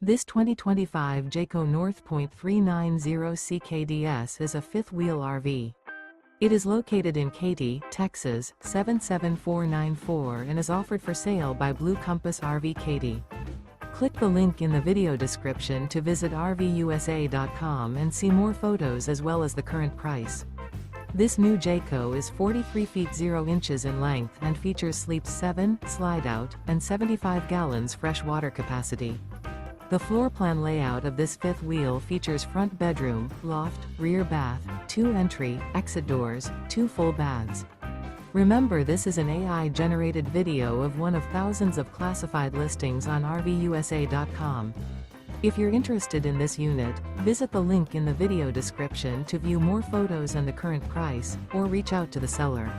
This 2025 Jayco North Point 390 CKDS is a fifth-wheel RV. It is located in Katy, Texas, 77494 and is offered for sale by Blue Compass RV Katy. Click the link in the video description to visit RVUSA.com and see more photos as well as the current price. This new Jayco is 43 feet 0 inches in length and features sleeps 7, slide-out, and 75 gallons fresh water capacity. The floor plan layout of this fifth wheel features front bedroom, loft, rear bath, 2 entry, exit doors, 2 full baths. Remember, this is an AI-generated video of one of thousands of classified listings on RVUSA.com. If you're interested in this unit, visit the link in the video description to view more photos and the current price, or reach out to the seller.